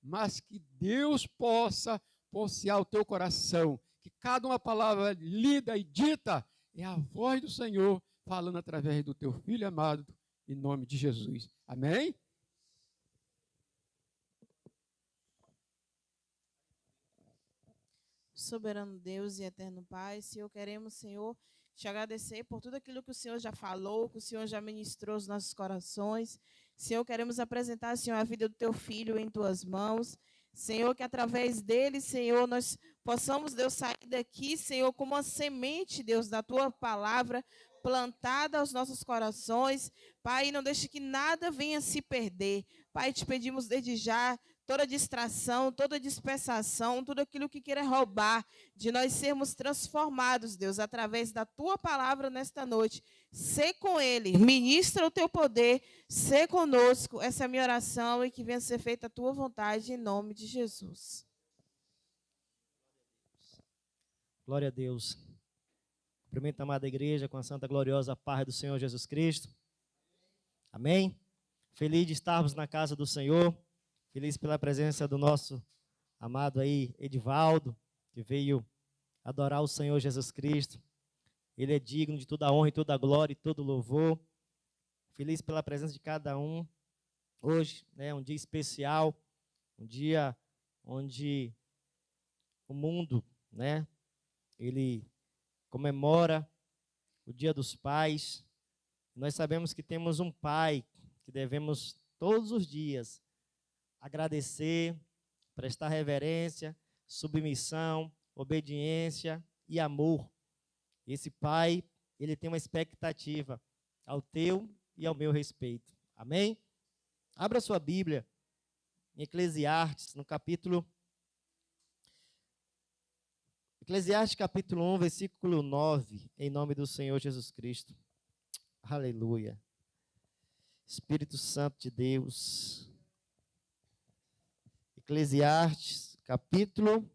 mas que Deus possa posear o teu coração, que cada uma palavra lida e dita é a voz do Senhor falando através do teu Filho amado, em nome de Jesus. Amém? Soberano Deus e eterno Pai, Senhor, queremos, Senhor, te agradecer por tudo aquilo que o Senhor já falou, que o Senhor já ministrou aos nossos corações. Senhor, queremos apresentar, Senhor, a vida do teu filho em tuas mãos. Senhor, que através dele, Senhor, nós possamos, Deus, sair daqui, Senhor, como uma semente, Deus, da tua palavra, plantada aos nossos corações. Pai, não deixe que nada venha se perder. Pai, te pedimos desde já toda distração, toda dispersação, tudo aquilo que queira roubar de nós sermos transformados, Deus, através da tua palavra nesta noite. Sê com ele, ministra o teu poder, sê conosco. Essa é a minha oração e que venha ser feita a tua vontade em nome de Jesus. Glória a Deus. Cumprimento a amada igreja com a santa gloriosa paz do Senhor Jesus Cristo. Amém? Feliz de estarmos na casa do Senhor. Feliz pela presença do nosso amado aí, Edivaldo, que veio adorar o Senhor Jesus Cristo. Ele é digno de toda a honra e toda a glória e todo o louvor. Feliz pela presença de cada um. Hoje, né, um dia especial, um dia onde o mundo, né, ele comemora o Dia dos Pais. Nós sabemos que temos um Pai que devemos todos os dias agradecer, prestar reverência, submissão, obediência e amor. Esse Pai, ele tem uma expectativa ao teu e ao meu respeito. Amém? Abra sua Bíblia em Eclesiastes, no capítulo... Eclesiastes capítulo 1, versículo 9, em nome do Senhor Jesus Cristo. Aleluia. Espírito Santo de Deus... Eclesiastes, capítulo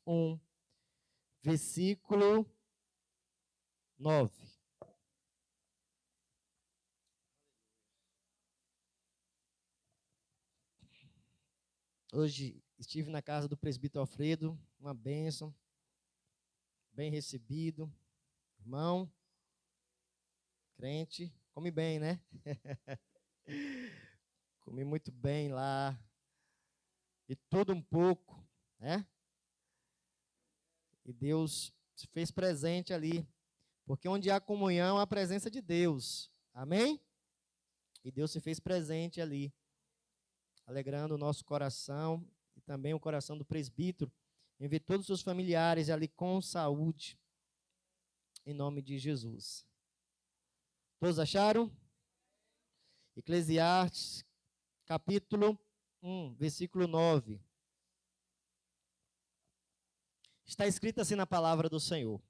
1, versículo 9. Hoje estive na casa do presbítero Alfredo, uma bênção, bem recebido. Irmão, crente, come bem, né? Comi muito bem lá, e tudo um pouco, né? E Deus se fez presente ali, porque onde há comunhão, há a presença de Deus, amém? E Deus se fez presente ali, alegrando o nosso coração, e também o coração do presbítero, em ver todos os seus familiares ali com saúde, em nome de Jesus. Todos acharam? Eclesiastes, capítulo 1, versículo 9. Está escrito assim na palavra do Senhor.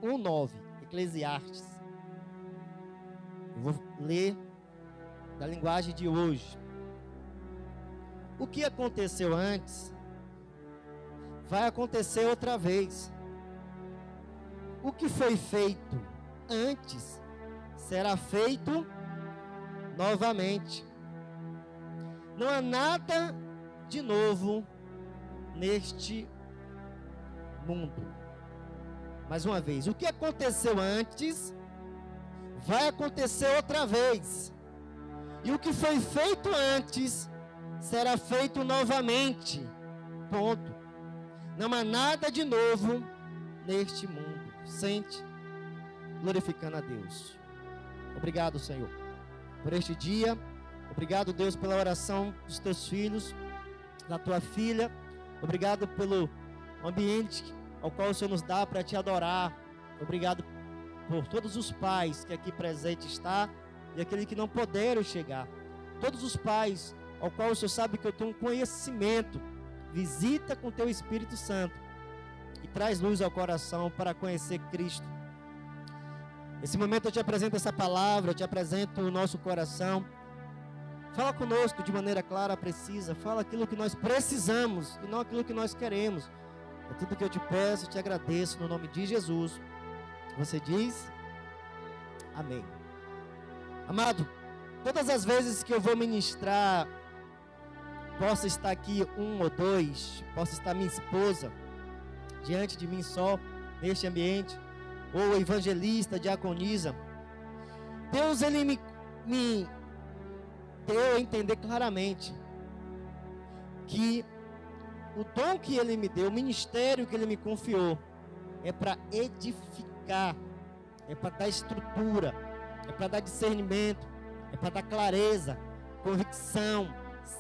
1:9, Eclesiastes. Eu vou ler da linguagem de hoje. O que aconteceu antes, vai acontecer outra vez. O que foi feito antes, será feito novamente. Não há nada de novo neste mundo. Mais uma vez, o que aconteceu antes vai acontecer outra vez. E o que foi feito antes será feito novamente. Ponto. Não há nada de novo neste mundo. Sente, glorificando a Deus. Obrigado, Senhor, por este dia. Obrigado, Deus, pela oração dos teus filhos, da tua filha. Obrigado pelo ambiente ao qual o Senhor nos dá para te adorar. Obrigado por todos os pais que aqui presente está e aqueles que não puderam chegar. Todos os pais ao qual o Senhor sabe que eu tenho um conhecimento. Visita com teu Espírito Santo e traz luz ao coração para conhecer Cristo. Nesse momento eu te apresento essa palavra, eu te apresento o nosso coração. Fala conosco de maneira clara, precisa. Fala aquilo que nós precisamos e não aquilo que nós queremos. É tudo que eu te peço, te agradeço no nome de Jesus. Você diz? Amém. Amado, todas as vezes que eu vou ministrar, possa estar aqui um ou dois, possa estar minha esposa diante de mim só, neste ambiente, ou evangelista, diaconisa, Deus, Ele me deu a entender claramente que o dom que Ele me deu, o ministério que Ele me confiou, é para edificar, é para dar estrutura, é para dar discernimento, é para dar clareza, convicção,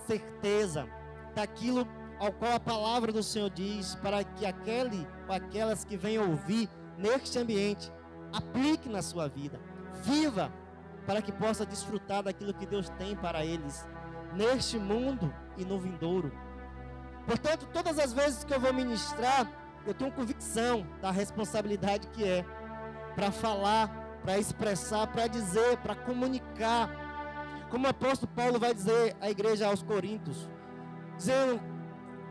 certeza daquilo ao qual a palavra do Senhor diz, para que aquele ou aquelas que venham ouvir neste ambiente aplique na sua vida, viva, para que possa desfrutar daquilo que Deus tem para eles neste mundo e no vindouro. Portanto, todas as vezes que eu vou ministrar, eu tenho convicção da responsabilidade que é para falar, para expressar, para dizer, para comunicar. Como o apóstolo Paulo vai dizer à igreja aos Coríntios, dizendo: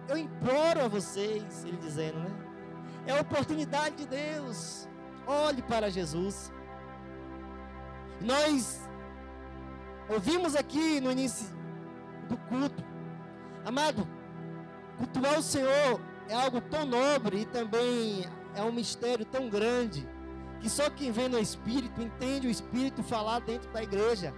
eu imploro a vocês, ele dizendo, né? É a oportunidade de Deus. Olhe para Jesus. Nós ouvimos aqui no início do culto, amado, cultuar o Senhor é algo tão nobre e também é um mistério tão grande, que só quem vê no Espírito entende o Espírito falar dentro da igreja.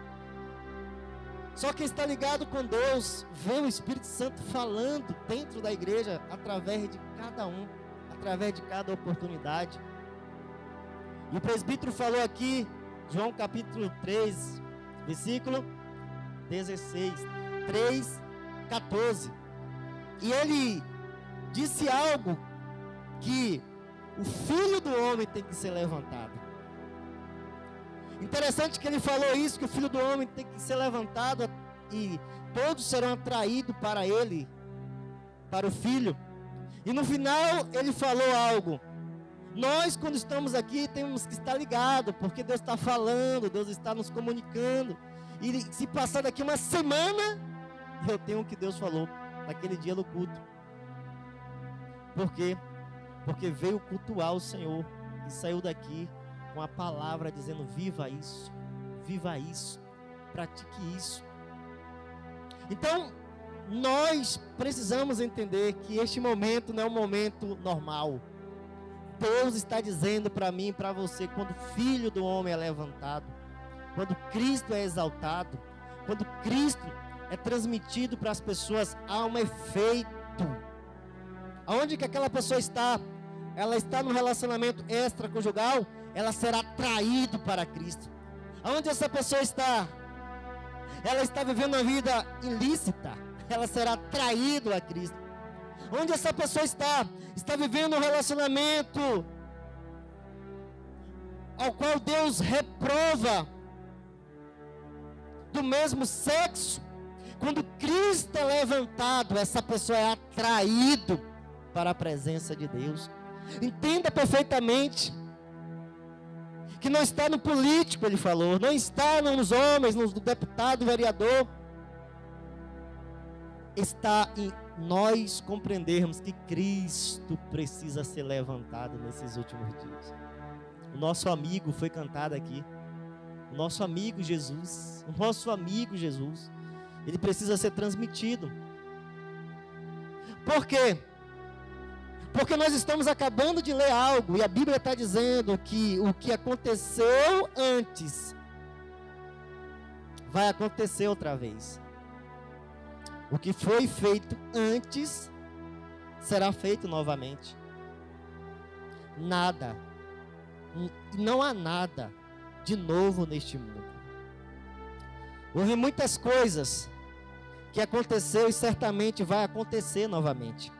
Só quem está ligado com Deus vê o Espírito Santo falando dentro da igreja, através de cada um, através de cada oportunidade. E o presbítero falou aqui, João capítulo 3, versículo 16, 3, 14. E ele disse algo, que o Filho do Homem tem que ser levantado. Interessante que ele falou isso, que o Filho do Homem tem que ser levantado e todos serão atraídos para ele, para o Filho. E no final ele falou algo: nós, quando estamos aqui, temos que estar ligados, porque Deus está falando, Deus está nos comunicando. E se passar daqui uma semana, eu tenho o que Deus falou naquele dia no culto. Por quê? Porque veio cultuar o Senhor e saiu daqui com a palavra dizendo: viva isso, pratique isso. Então, nós precisamos entender que este momento não é um momento normal. Deus está dizendo para mim e para você, quando o Filho do Homem é levantado, quando Cristo é exaltado, quando Cristo é transmitido para as pessoas, há um efeito. Aonde que aquela pessoa está? Ela está no relacionamento extraconjugal, ela será atraída para Cristo. Aonde essa pessoa está? Ela está vivendo uma vida ilícita, ela será atraída a Cristo. Onde essa pessoa está? Está vivendo um relacionamento ao qual Deus reprova, do mesmo sexo. Quando Cristo é levantado, essa pessoa é atraída para a presença de Deus. Entenda perfeitamente que não está no político, ele falou, não está nos homens, no deputado, vereador. Está em nós compreendermos que Cristo precisa ser levantado nesses últimos dias. O nosso amigo foi cantado aqui. O nosso amigo Jesus. Ele precisa ser transmitido. Por quê? Porque nós estamos acabando de ler algo, e a Bíblia está dizendo que o que aconteceu antes vai acontecer outra vez. O que foi feito antes será feito novamente. Nada, não há nada de novo neste mundo. Houve muitas coisas que aconteceu e certamente vai acontecer novamente.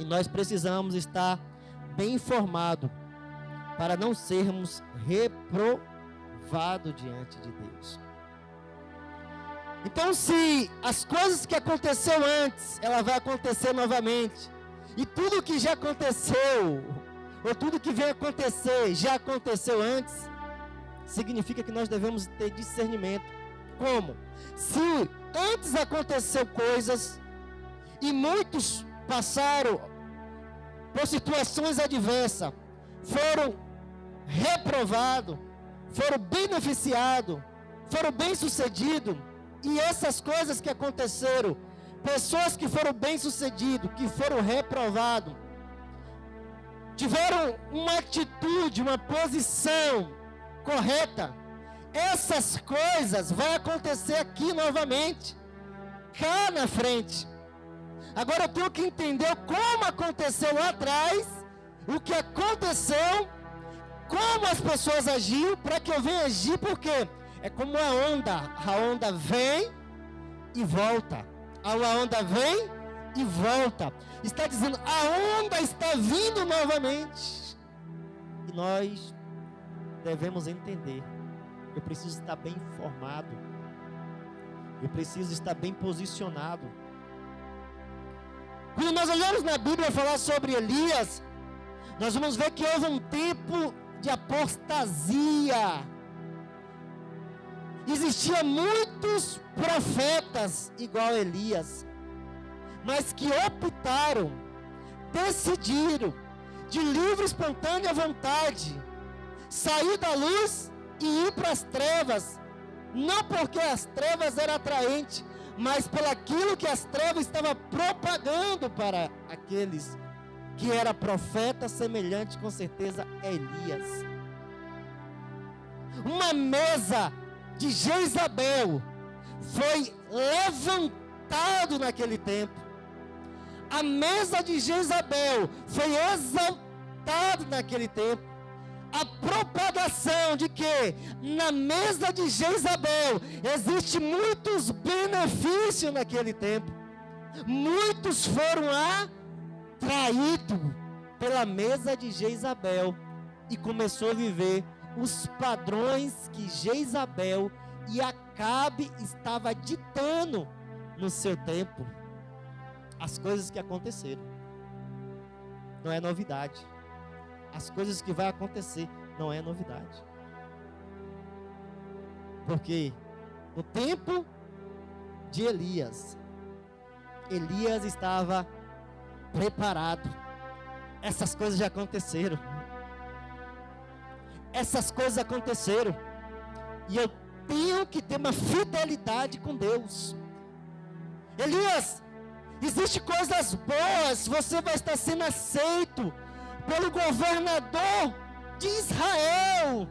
E nós precisamos estar bem informados para não sermos reprovados diante de Deus. Então, se as coisas que aconteceu antes, ela vai acontecer novamente, e tudo que já aconteceu, ou tudo que vem acontecer, já aconteceu antes, significa que nós devemos ter discernimento. Como? Se antes aconteceu coisas, e muitos passaram por situações adversas, foram reprovados, foram beneficiados, foram bem-sucedidos, e essas coisas que aconteceram, pessoas que foram bem-sucedidos, que foram reprovados, tiveram uma atitude, uma posição correta, essas coisas vão acontecer aqui novamente, cá na frente. Agora eu tenho que entender como aconteceu lá atrás, o que aconteceu, como as pessoas agiram, para que eu venha agir, porque é como a onda vem e volta, a onda vem e volta, está dizendo, a onda está vindo novamente, e nós devemos entender, eu preciso estar bem informado, eu preciso estar bem posicionado. Quando nós olhamos na Bíblia falar sobre Elias, nós vamos ver que houve um tempo de apostasia. Existiam muitos profetas igual Elias, mas que optaram, decidiram, de livre e espontânea vontade, sair da luz e ir para as trevas, não porque as trevas eram atraentes, mas pelaquilo que as trevas estavam propagando para aqueles que era profeta semelhante, com certeza, a Elias. Uma mesa de Jezabel foi levantado naquele tempo. A mesa de Jezabel foi exaltada naquele tempo. A propagação de que na mesa de Jezabel existe muitos benefícios naquele tempo. Muitos foram atraídos pela mesa de Jezabel e começou a viver os padrões que Jezabel e Acabe estava ditando no seu tempo. As coisas que aconteceram não é novidade. As coisas que vai acontecer não é novidade. Porque no tempo de Elias estava preparado. Essas coisas já aconteceram. Essas coisas aconteceram. E eu tenho que ter uma fidelidade com Deus. Elias, existem coisas boas. Você vai estar sendo aceito pelo governador de Israel.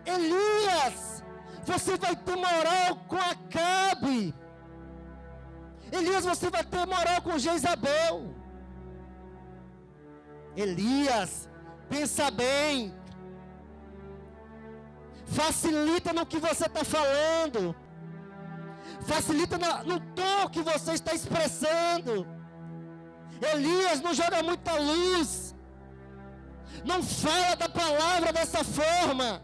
Elias, você vai ter moral com Acabe. Elias, você vai ter moral com Jezabel. Elias, pensa bem. Facilita no que você está falando. Facilita no tom que você está expressando. Elias, não joga muita luz. Não fala da palavra dessa forma.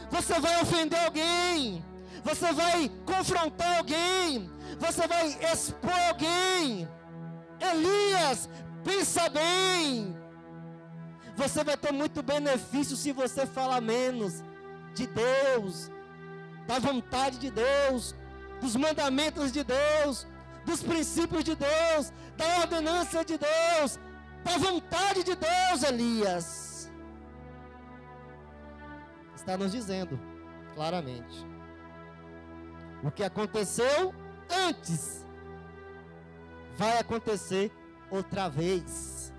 Você vai ofender alguém. Você vai confrontar alguém. Você vai expor alguém. Elias, pensa bem. Você vai ter muito benefício se você falar menos de Deus, da vontade de Deus, dos mandamentos de Deus, dos princípios de Deus, da ordenança de Deus, da vontade de Deus. Elias está nos dizendo claramente: o que aconteceu antes vai acontecer outra vez.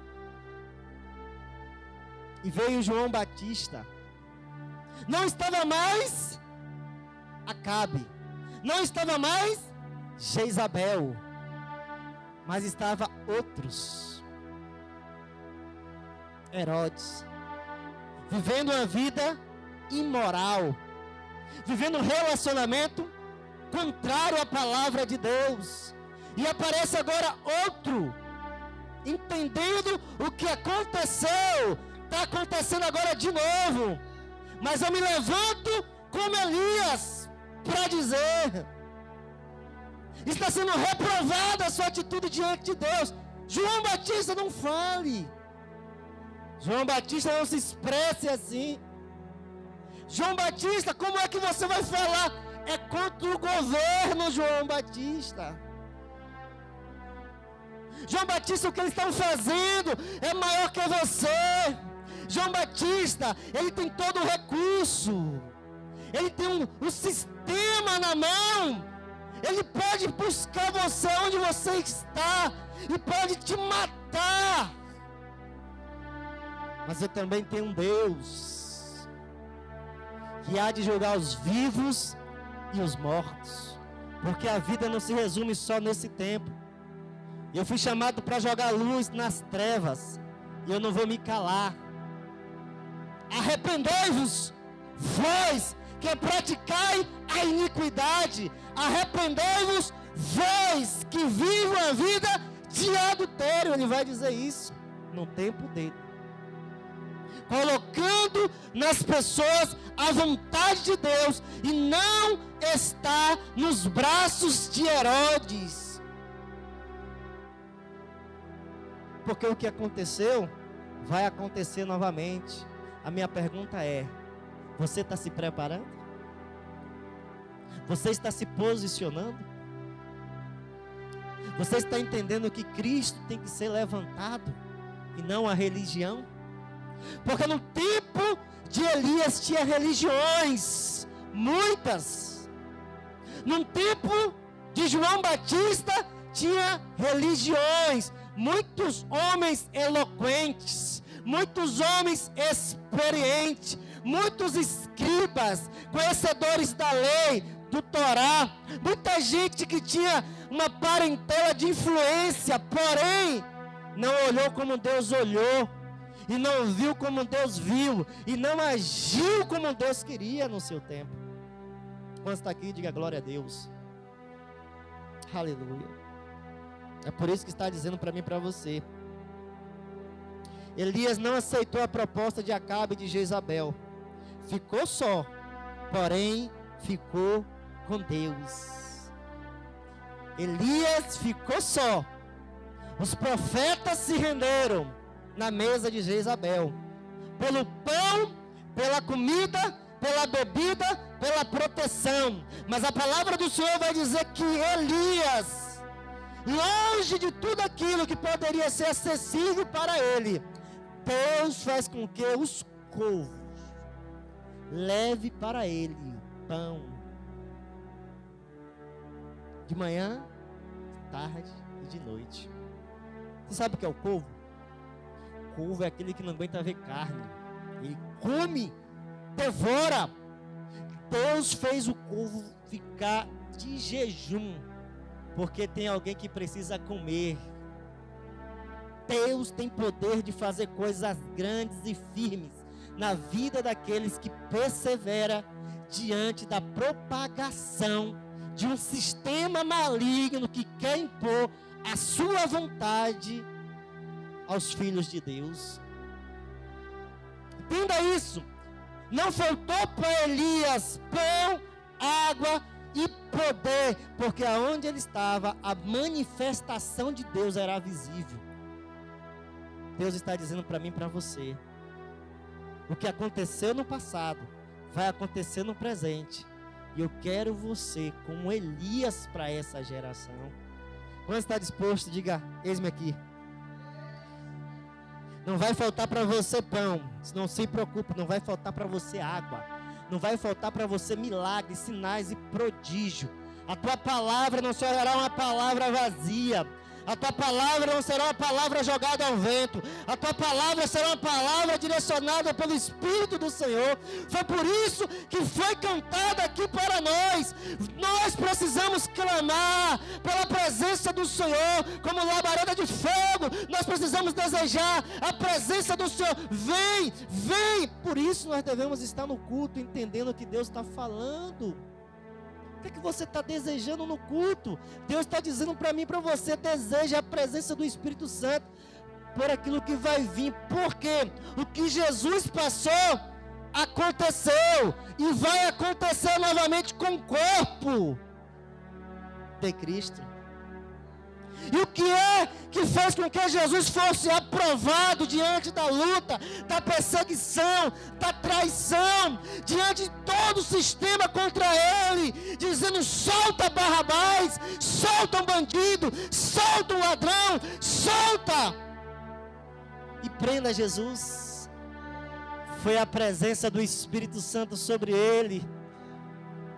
E veio João Batista. Não estava mais Acabe, não estava mais Jezabel, mas estava outros. Herodes, vivendo uma vida imoral, vivendo um relacionamento contrário à palavra de Deus. E aparece agora outro, entendendo o que aconteceu, está acontecendo agora de novo. Mas eu me levanto como Elias para dizer: está sendo reprovada a sua atitude diante de Deus. João Batista, não fale. João Batista, não se expresse assim. João Batista, como é que você vai falar? É contra o governo, João Batista. João Batista, o que eles estão fazendo é maior que você. João Batista, ele tem todo o recurso. Ele tem um sistema na mão. Ele pode buscar você onde você está e pode te matar. Mas eu também tenho um Deus que há de julgar os vivos e os mortos, porque a vida não se resume só nesse tempo. Eu fui chamado para jogar luz nas trevas, e eu não vou me calar. Arrependei-vos, vós que praticai a iniquidade, arrependei-vos, vós que vivam a vida de adultério. Ele vai dizer isso no tempo dele, colocando nas pessoas a vontade de Deus, e não está nos braços de Herodes. Porque o que aconteceu vai acontecer novamente. A minha pergunta é: você está se preparando? Você está se posicionando? Você está entendendo que Cristo tem que ser levantado e não a religião? Porque no tempo de Elias tinha religiões, muitas. No tempo de João Batista tinha religiões, muitos homens eloquentes, muitos homens experientes, muitos escribas, conhecedores da lei, do Torá, muita gente que tinha uma parentela de influência, porém não olhou como Deus olhou, e não viu como Deus viu, e não agiu como Deus queria no seu tempo. Quando está aqui, diga glória a Deus. Aleluia. É por isso que está dizendo para mim e para você. Elias não aceitou a proposta de Acabe e de Jezabel. Ficou só, porém ficou com Deus. Elias ficou só. Os profetas se renderam na mesa de Jezabel, pelo pão, pela comida, pela bebida, pela proteção. Mas a palavra do Senhor vai dizer que Elias, longe de tudo aquilo que poderia ser acessível para ele, Deus faz com que os corvos leve para ele pão, de manhã, de tarde e de noite. Você sabe o que é o corvo? O corvo é aquele que não aguenta ver carne. Ele come, devora. Deus fez o corvo ficar de jejum, porque tem alguém que precisa comer. Deus tem poder de fazer coisas grandes e firmes na vida daqueles que perseveram diante da propagação de um sistema maligno que quer impor a sua vontade aos filhos de Deus. Entenda isso. Não faltou para Elias pão, água e poder, porque aonde ele estava, a manifestação de Deus era visível. Deus está dizendo para mim e para você: o que aconteceu no passado vai acontecer no presente, e eu quero você como Elias para essa geração. Quando está disposto, diga: eis-me aqui. Não vai faltar para você pão, não se preocupe, não vai faltar para você água, não vai faltar para você milagres, sinais e prodígio. A tua palavra não será uma palavra vazia. A tua palavra não será uma palavra jogada ao vento. A tua palavra será uma palavra direcionada pelo Espírito do Senhor. Foi por isso que foi cantada aqui para nós. Nós precisamos clamar pela presença do Senhor como labareda de fogo. Nós precisamos desejar a presença do Senhor. Vem, vem. Por isso nós devemos estar no culto, entendendo o que Deus está falando. O que você está desejando no culto? Deus está dizendo para mim e para você: deseja a presença do Espírito Santo por aquilo que vai vir. Porque o que Jesus passou aconteceu e vai acontecer novamente com o corpo de Cristo. E o que é que fez com que Jesus fosse aprovado diante da luta, da perseguição, da traição, diante de todo o sistema contra ele, dizendo: solta Barrabás, solta um bandido, solta um ladrão, solta e prenda Jesus. Foi a presença do Espírito Santo sobre ele,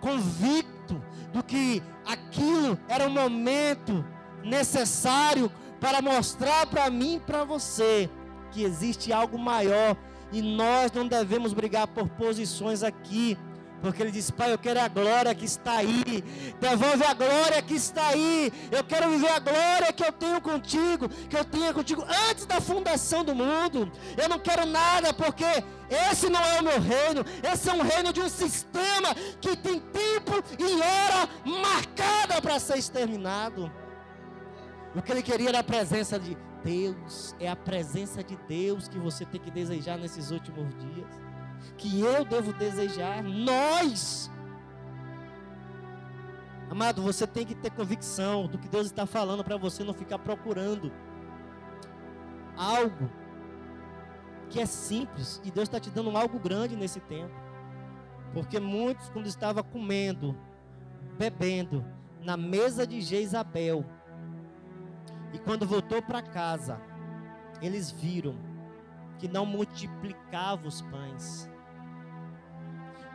convicto do que aquilo era um momento necessário para mostrar para mim e para você que existe algo maior e nós não devemos brigar por posições aqui, porque ele diz: Pai, eu quero a glória que está aí, devolve a glória que está aí, eu quero viver a glória que eu tenho contigo, que eu tinha contigo antes da fundação do mundo. Eu não quero nada, porque esse não é o meu reino, esse é um reino de um sistema que tem tempo e hora marcada para ser exterminado. O que ele queria era a presença de Deus, é a presença de Deus que você tem que desejar nesses últimos dias, que eu devo desejar, nós. Amado, você tem que ter convicção do que Deus está falando para você não ficar procurando algo que é simples, e Deus está te dando algo grande nesse tempo, porque muitos, quando estavam comendo, bebendo na mesa de Jezabel, e quando voltou para casa, eles viram que não multiplicava os pães,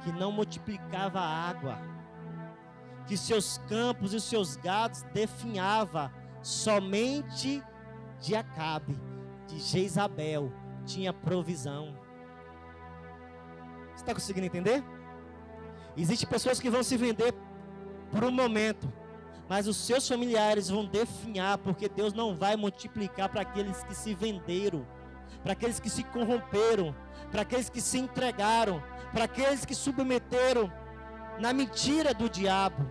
que não multiplicava a água, que seus campos e seus gados definhava, somente de Acabe, de Jezabel, tinha provisão. Você está conseguindo entender? Existem pessoas que vão se vender por um momento, mas os seus familiares vão definhar, porque Deus não vai multiplicar para aqueles que se venderam, para aqueles que se corromperam, para aqueles que se entregaram, para aqueles que submeteram na mentira do diabo,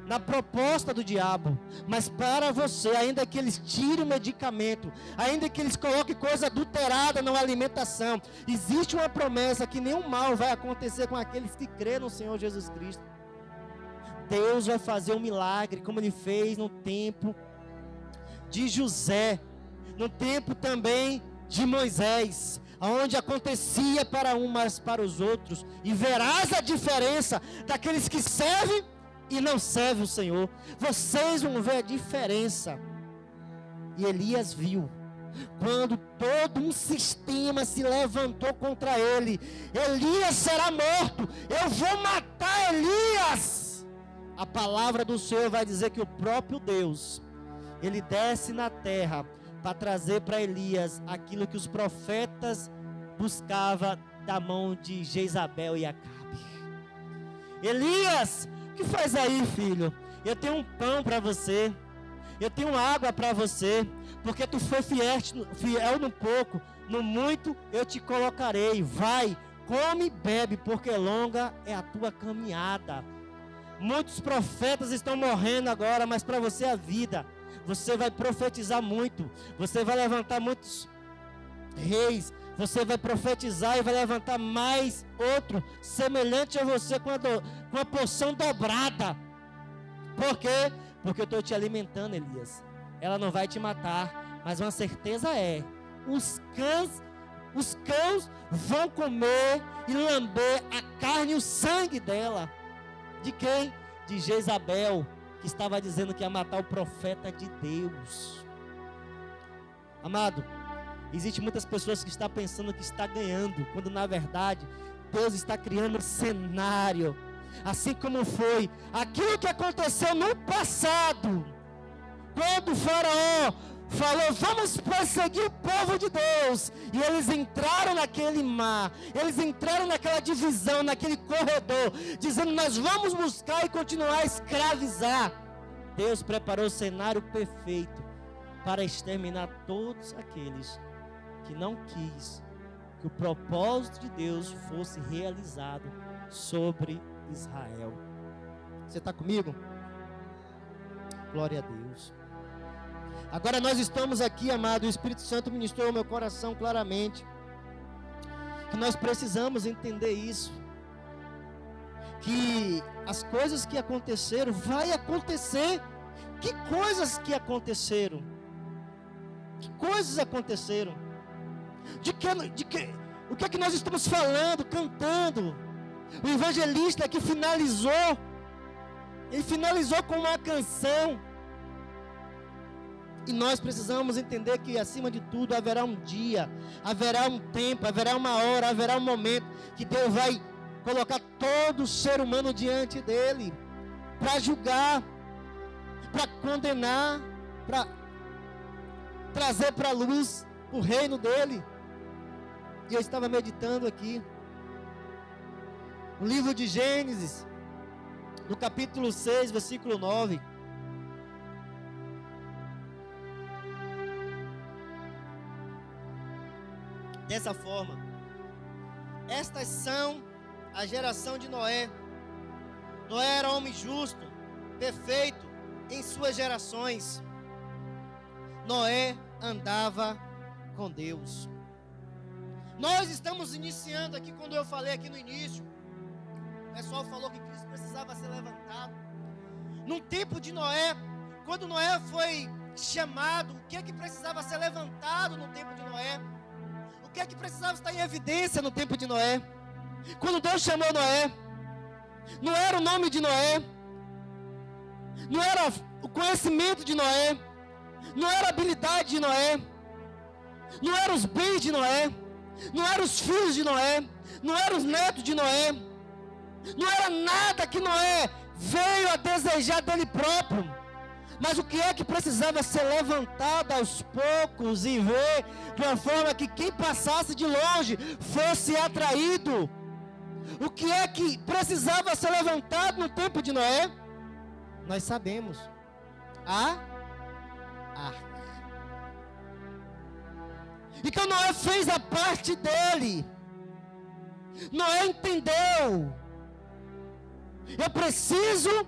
na proposta do diabo. Mas para você, ainda que eles tirem o medicamento, ainda que eles coloquem coisa adulterada na alimentação, existe uma promessa que nenhum mal vai acontecer com aqueles que crêem no Senhor Jesus Cristo. Deus vai fazer um milagre, como Ele fez no tempo de José, no tempo também de Moisés, onde acontecia para um, mas para os outros. E verás a diferença daqueles que servem e não servem o Senhor. Vocês vão ver a diferença. E Elias viu, quando todo um sistema se levantou contra ele: Elias será morto, eu vou matar Elias. A palavra do Senhor vai dizer que o próprio Deus, Ele desce na terra para trazer para Elias aquilo que os profetas buscavam da mão de Jezabel e Acabe. Elias, o que faz aí, filho? Eu tenho um pão para você, eu tenho água para você, porque tu foi fiel no pouco, no muito eu te colocarei. Vai, come e bebe, porque longa é a tua caminhada. Muitos profetas estão morrendo agora, mas para você a vida. Você vai profetizar muito, você vai levantar muitos reis, você vai profetizar e vai levantar mais outro semelhante a você com a porção dobrada. Por quê? Porque eu estou te alimentando, Elias. Ela não vai te matar, mas uma certeza é: os cães vão comer e lamber a carne e o sangue dela. De quem? De Jezabel, que estava dizendo que ia matar o profeta de Deus. Amado, existe muitas pessoas que estão pensando que está ganhando, quando na verdade Deus está criando um cenário. Assim como foi aquilo que aconteceu no passado, quando o faraó falou: vamos perseguir o povo de Deus, e eles entraram naquele mar, eles entraram naquela divisão, naquele corredor, dizendo: nós vamos buscar e continuar a escravizar. Deus preparou o cenário perfeito para exterminar todos aqueles que não quis que o propósito de Deus fosse realizado sobre Israel. Você está comigo? Glória a Deus. Agora nós estamos aqui, amado, o Espírito Santo ministrou ao meu coração claramente que nós precisamos entender isso, que as coisas que aconteceram, vai acontecer. Que coisas que aconteceram? Que coisas aconteceram? O que é que nós estamos falando, cantando? O evangelista que finalizou, ele finalizou com uma canção. E nós precisamos entender que, acima de tudo, haverá um dia, haverá um tempo, haverá uma hora, haverá um momento que Deus vai colocar todo ser humano diante dele, para julgar, para condenar, para trazer para a luz o reino dele. E eu estava meditando aqui, no livro de Gênesis, no capítulo 6, versículo 9. Dessa forma, estas são a geração de Noé. Noé era homem justo, perfeito em suas gerações. Noé andava com Deus. Nós estamos iniciando aqui, quando eu falei aqui no início, o pessoal falou que Cristo precisava ser levantado. Num tempo de Noé, quando Noé foi chamado, o que é que precisava ser levantado no tempo de Noé? O que é que precisava estar em evidência no tempo de Noé? Quando Deus chamou Noé, não era o nome de Noé, não era o conhecimento de Noé, não era a habilidade de Noé, não eram os bens de Noé, não eram os filhos de Noé, não eram os netos de Noé, não era nada que Noé veio a desejar dele próprio. Mas o que é que precisava ser levantado aos poucos e ver de uma forma que quem passasse de longe fosse atraído? O que é que precisava ser levantado no tempo de Noé? Nós sabemos. A arca. Então Noé fez a parte dele. Noé entendeu. Eu preciso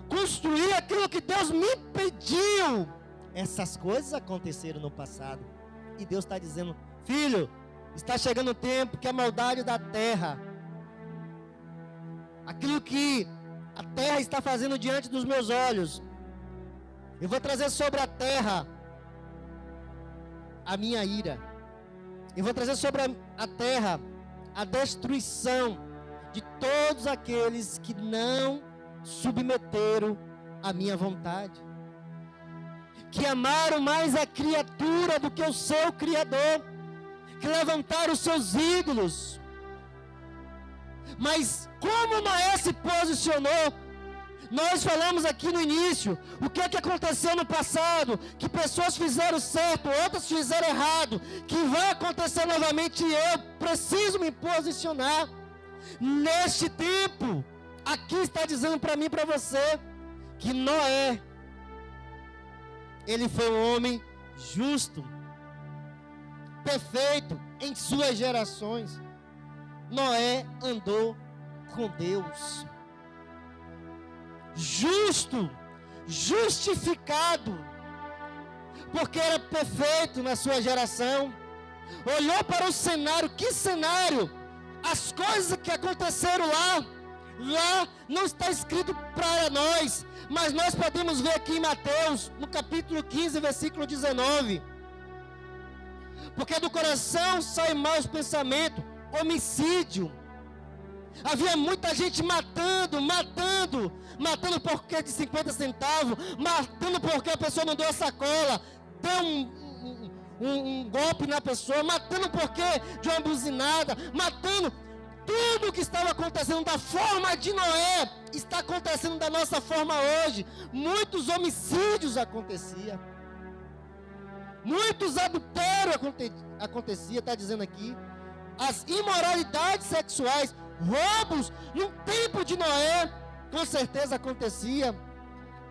construir aquilo que Deus me pediu. Essas coisas aconteceram no passado. E Deus está dizendo: filho, está chegando o tempo que a maldade da terra, aquilo que a terra está fazendo diante dos meus olhos, eu vou trazer sobre a terra a minha ira. Eu vou trazer sobre a terra a destruição de todos aqueles que não submeteram a minha vontade, que amaram mais a criatura do que o seu Criador, que levantaram os seus ídolos. Mas como Noé se posicionou? Nós falamos aqui no início, o que é que aconteceu no passado, que pessoas fizeram certo, outras fizeram errado, que vai acontecer novamente, e eu preciso me posicionar. Neste tempo, aqui está dizendo para mim e para você, que Noé, ele foi um homem justo, perfeito em suas gerações. Noé andou com Deus. Justo, justificado, porque era perfeito na sua geração. Olhou para o cenário, que cenário? As coisas que aconteceram lá não está escrito para nós, mas nós podemos ver aqui em Mateus, no capítulo 15, versículo 19. Porque do coração saem maus pensamentos, homicídio. Havia muita gente matando porque de 50 centavos, matando porque a pessoa não deu a sacola, deu um golpe na pessoa, matando porque de uma buzinada, matando. Tudo o que estava acontecendo da forma de Noé está acontecendo da nossa forma hoje. Muitos homicídios aconteciam, muitos adultérios aconteciam, está dizendo aqui. As imoralidades sexuais, roubos, no tempo de Noé, com certeza acontecia.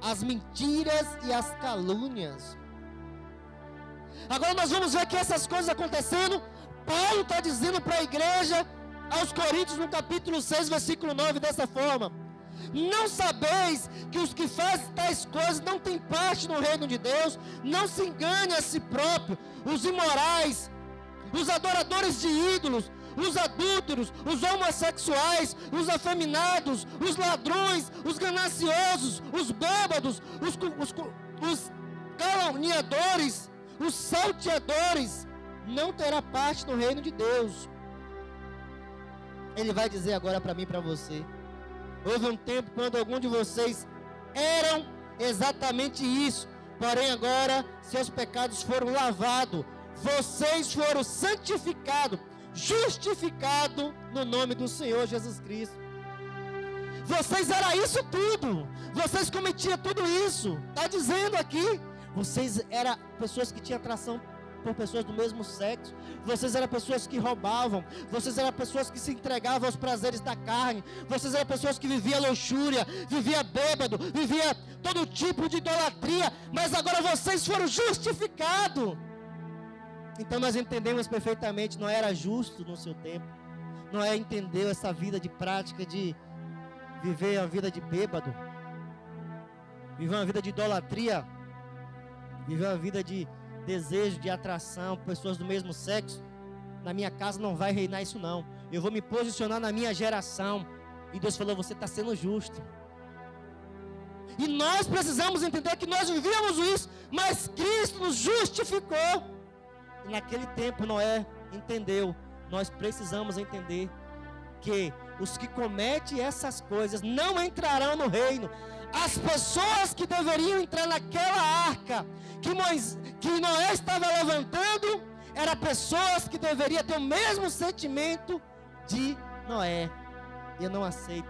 As mentiras e as calúnias. Agora nós vamos ver que essas coisas acontecendo. Paulo está dizendo para a igreja, aos Coríntios, no capítulo 6, versículo 9, dessa forma: não sabeis que os que fazem tais coisas não têm parte no reino de Deus? Não se engane a si próprio. Os imorais, os adoradores de ídolos, os adúlteros, os homossexuais, os afeminados, os ladrões, os gananciosos, os bêbados, os caluniadores, os salteadores, não terá parte no reino de Deus. Ele vai dizer agora para mim e para você: houve um tempo quando alguns de vocês eram exatamente isso, porém agora seus pecados foram lavados, vocês foram santificados, justificado no nome do Senhor Jesus Cristo. Vocês eram isso tudo. Vocês cometiam tudo isso. Está dizendo aqui. Vocês eram pessoas que tinham atração por pessoas do mesmo sexo. Vocês eram pessoas que roubavam. Vocês eram pessoas que se entregavam aos prazeres da carne. Vocês eram pessoas que viviam luxúria, viviam bêbado, viviam todo tipo de idolatria. Mas agora vocês foram justificados. Então nós entendemos perfeitamente. Não era justo no seu tempo. Não entendeu essa vida de prática de viver a vida de bêbado, viver uma vida de idolatria, viver uma vida de desejo, de atração por pessoas do mesmo sexo. Na minha casa não vai reinar isso não. Eu vou me posicionar na minha geração. E Deus falou, você está sendo justo. E nós precisamos entender que nós vivíamos isso, mas Cristo nos justificou. E naquele tempo Noé entendeu. Nós precisamos entender que os que cometem essas coisas não entrarão no reino. As pessoas que deveriam entrar naquela arca que Noé estava levantando, eram pessoas que deveriam ter o mesmo sentimento de Noé. Eu não aceito,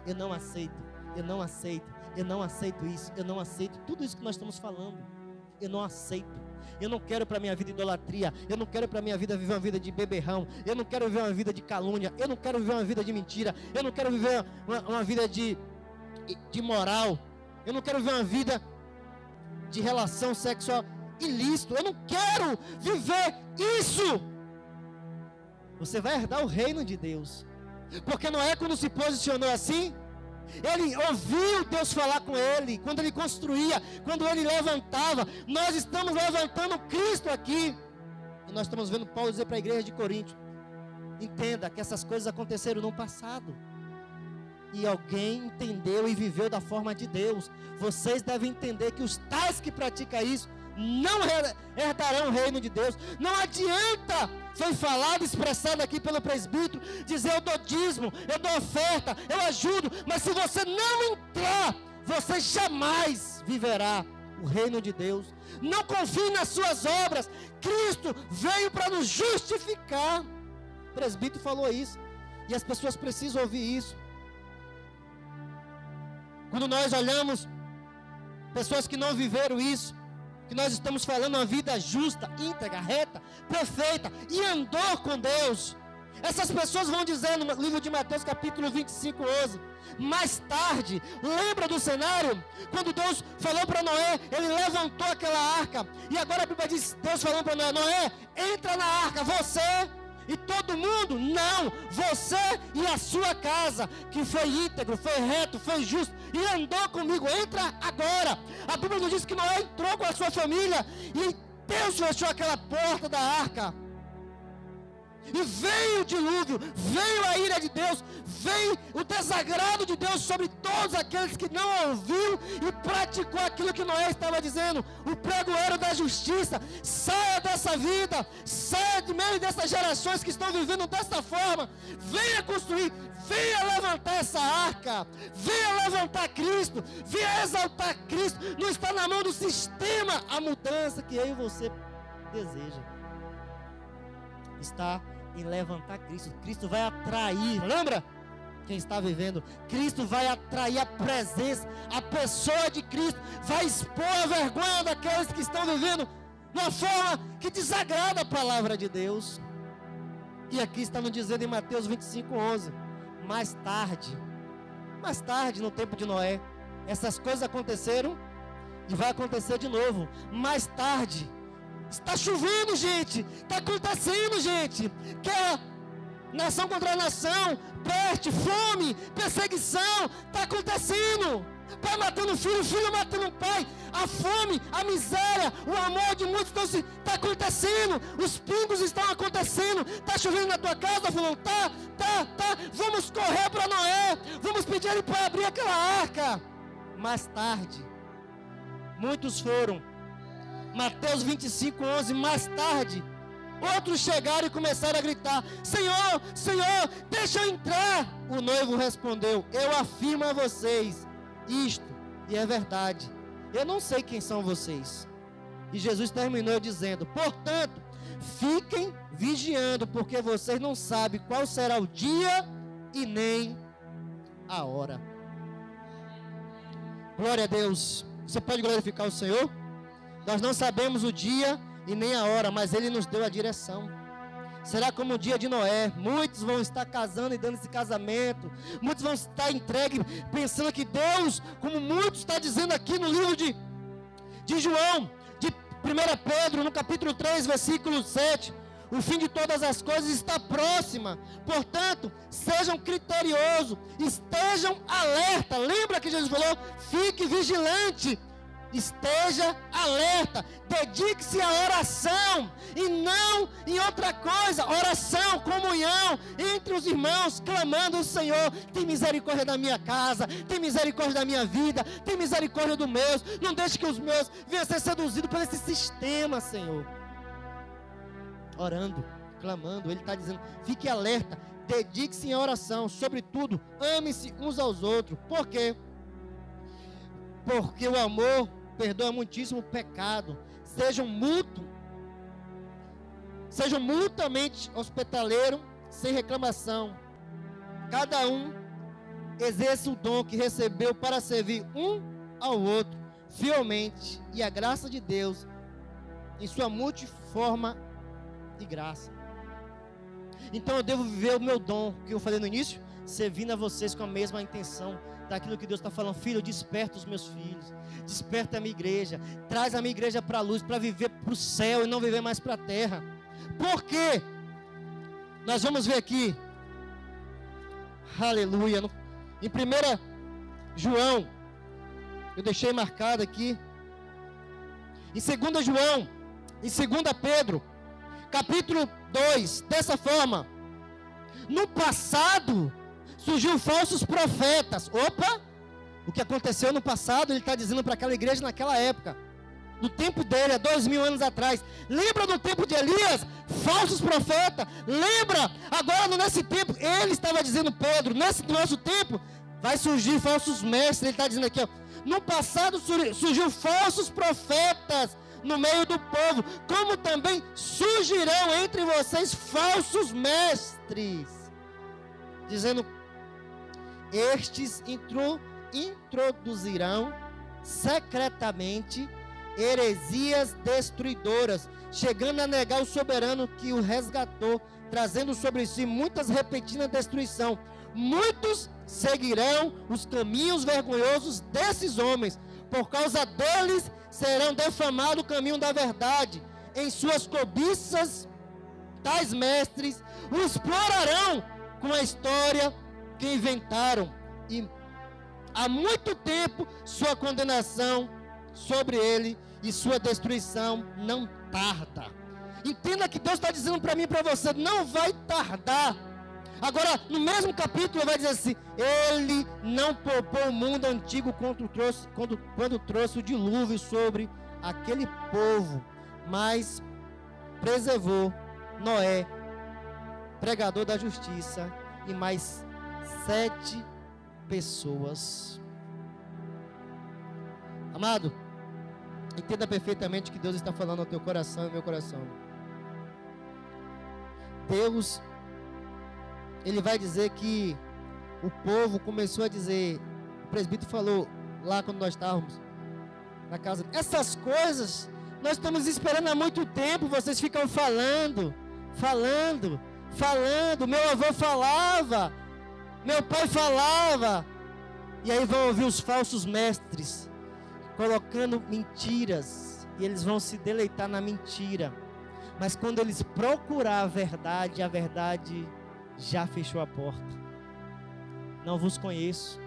eu não aceito, eu não aceito, eu não aceito isso, eu não aceito tudo isso que nós estamos falando. Eu não aceito. Eu não quero para minha vida idolatria. Eu não quero para minha vida viver uma vida de beberrão. Eu não quero viver uma vida de calúnia. Eu não quero viver uma vida de mentira. Eu não quero viver uma vida de moral. Eu não quero viver uma vida de relação sexual ilícito. Eu não quero viver isso. Você vai herdar o reino de Deus. Porque Noé, quando se posicionou assim, ele ouviu Deus falar com ele. Quando ele construía, quando ele levantava. Nós estamos levantando Cristo aqui. E nós estamos vendo Paulo dizer para a igreja de Corinto: entenda que essas coisas aconteceram no passado, e alguém entendeu e viveu da forma de Deus. Vocês devem entender que os tais que praticam isso não herdarão o reino de Deus. Não adianta, foi falado, expressado aqui pelo presbítero, dizer eu dou dízimo, eu dou oferta, eu ajudo, mas se você não entrar, você jamais viverá o reino de Deus. Não confie nas suas obras. Cristo veio para nos justificar. O presbítero falou isso, e as pessoas precisam ouvir isso. Quando nós olhamos pessoas que não viveram isso, que nós estamos falando uma vida justa, íntegra, reta, perfeita, e andou com Deus, essas pessoas vão dizer no livro de Mateus capítulo 25, 11, mais tarde, lembra do cenário? Quando Deus falou para Noé, ele levantou aquela arca, e agora a Bíblia diz, Deus falando para Noé, Noé, entra na arca, você e todo mundo, não, você e a sua casa, que foi íntegro, foi reto, foi justo, e andou comigo, entra agora. A Bíblia nos diz que Noé entrou com a sua família, e Deus fechou aquela porta da arca, e veio o dilúvio, veio a ira de Deus, veio o desagrado de Deus sobre todos aqueles que não ouviu e praticou aquilo que Noé estava dizendo. O pregoeiro da justiça, saia dessa vida, saia de meio dessas gerações que estão vivendo dessa forma, venha construir, venha levantar essa arca, venha levantar Cristo, venha exaltar Cristo. Não está na mão do sistema a mudança que eu e você deseja, está em levantar Cristo. Cristo vai atrair, lembra? Quem está vivendo, Cristo vai atrair a presença, a pessoa de Cristo vai expor a vergonha daqueles que estão vivendo de uma forma que desagrada a palavra de Deus. E aqui está nos dizendo em Mateus 25, 11, mais tarde no tempo de Noé, essas coisas aconteceram e vai acontecer de novo, mais tarde. Está chovendo, gente. Está acontecendo, gente. Guerra, nação contra nação, peste, fome, perseguição. Está acontecendo. Pai matando filho, filho matando pai. A fome, a miséria, o amor de muitos está acontecendo. Os pingos estão acontecendo. Está chovendo na tua casa, falando, tá. Vamos correr para Noé. Vamos pedir ele para abrir aquela arca. Mais tarde, muitos foram. Mateus 25, 11, mais tarde, outros chegaram e começaram a gritar, Senhor, Senhor, deixa eu entrar. O noivo respondeu, eu afirmo a vocês isto, e é verdade, eu não sei quem são vocês. E Jesus terminou dizendo, portanto, fiquem vigiando, porque vocês não sabem qual será o dia e nem a hora. Glória a Deus. Você pode glorificar o Senhor? Nós não sabemos o dia e nem a hora, mas Ele nos deu a direção. Será como o dia de Noé. Muitos vão estar casando e dando esse casamento. Muitos vão estar entregues, pensando que Deus, como muitos está dizendo aqui no livro de João, de 1 Pedro, no capítulo 3, versículo 7. O fim de todas as coisas está próxima. Portanto, sejam criteriosos, estejam alerta. Lembra que Jesus falou? Fique vigilante. Esteja alerta, dedique-se à oração e não em outra coisa. Oração, comunhão entre os irmãos, clamando ao Senhor: tem misericórdia da minha casa, tem misericórdia da minha vida, tem misericórdia dos meus. Não deixe que os meus venham a ser seduzidos por esse sistema, Senhor. Orando, clamando, Ele está dizendo: fique alerta, dedique-se em oração, sobretudo, ame-se uns aos outros. Por quê? Porque o amor perdoa muitíssimo pecado. Sejam mutuamente hospitaleiros, sem reclamação. Cada um exerça o dom que recebeu para servir um ao outro fielmente, e a graça de Deus em sua multiforma e graça. Então eu devo viver o meu dom, que eu falei no início, servindo a vocês com a mesma intenção daquilo que Deus está falando. Filho, desperta os meus filhos, desperta a minha igreja, traz a minha igreja para a luz, para viver para o céu e não viver mais para a terra. Por quê? Nós vamos ver aqui, aleluia, em 1 João, eu deixei marcado aqui, em 2 João, em 2 Pedro, capítulo 2, dessa forma: no passado surgiu falsos profetas. Opa! O que aconteceu no passado, ele está dizendo para aquela igreja naquela época, no tempo dele, há 2000 anos atrás. Lembra do tempo de Elias? Falsos profetas. Lembra? Agora nesse tempo, ele estava dizendo, Pedro, nesse nosso tempo, vai surgir falsos mestres. Ele está dizendo aqui, ó, no passado surgiu falsos profetas no meio do povo, como também surgirão entre vocês falsos mestres, dizendo: estes introduzirão secretamente heresias destruidoras, chegando a negar o soberano que o resgatou, trazendo sobre si muitas repentinas destruição. Muitos seguirão os caminhos vergonhosos desses homens, por causa deles serão defamados o caminho da verdade. Em suas cobiças, tais mestres o explorarão com a história que inventaram, e há muito tempo sua condenação sobre ele e sua destruição não tarda. Entenda que Deus está dizendo para mim e para você: não vai tardar. Agora, no mesmo capítulo, vai dizer assim: ele não poupou o mundo antigo quando trouxe o dilúvio sobre aquele povo, mas preservou Noé, pregador da justiça, e mais 7 pessoas. Amado, entenda perfeitamente que Deus está falando ao teu coração e ao meu coração. Deus, Ele vai dizer que o povo começou a dizer, o presbítero falou lá quando nós estávamos na casa: essas coisas nós estamos esperando há muito tempo, vocês ficam falando, meu avô falava, meu pai falava. E aí vão ouvir os falsos mestres colocando mentiras, e eles vão se deleitar na mentira. Mas quando eles procurar a verdade já fechou a porta. Não vos conheço,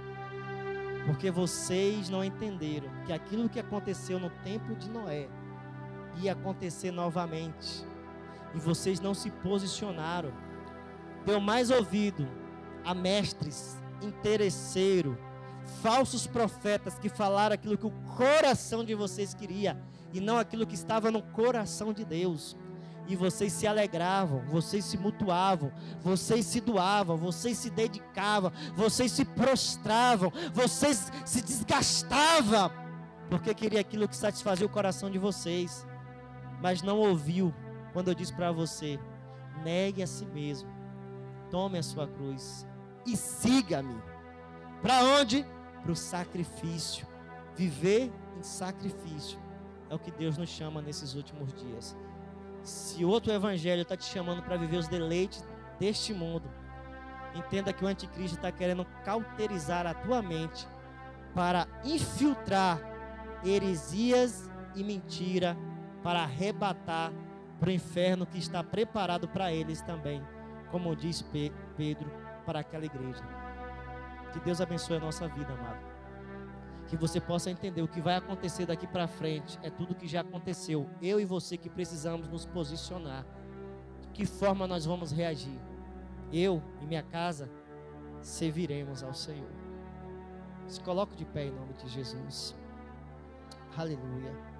porque vocês não entenderam que aquilo que aconteceu no tempo de Noé ia acontecer novamente, e vocês não se posicionaram. Deu mais ouvido a mestres interesseiros, falsos profetas que falaram aquilo que o coração de vocês queria e não aquilo que estava no coração de Deus. E vocês se alegravam, vocês se mutuavam, vocês se doavam, vocês se dedicavam, vocês se prostravam, vocês se desgastavam, porque queria aquilo que satisfazia o coração de vocês, mas não ouviu quando eu disse para você, negue a si mesmo, tome a sua cruz e siga-me. Para onde? Para o sacrifício. Viver em sacrifício é o que Deus nos chama nesses últimos dias. Se outro evangelho está te chamando para viver os deleites deste mundo, entenda que o anticristo está querendo cauterizar a tua mente para infiltrar heresias e mentira, para arrebatar para o inferno que está preparado para eles também, como diz Pedro para aquela igreja. Que Deus abençoe a nossa vida, amado. Que você possa entender o que vai acontecer daqui para frente é tudo que já aconteceu. Eu e você que precisamos nos posicionar. De que forma nós vamos reagir? Eu e minha casa serviremos ao Senhor. Se coloque de pé em nome de Jesus. Aleluia.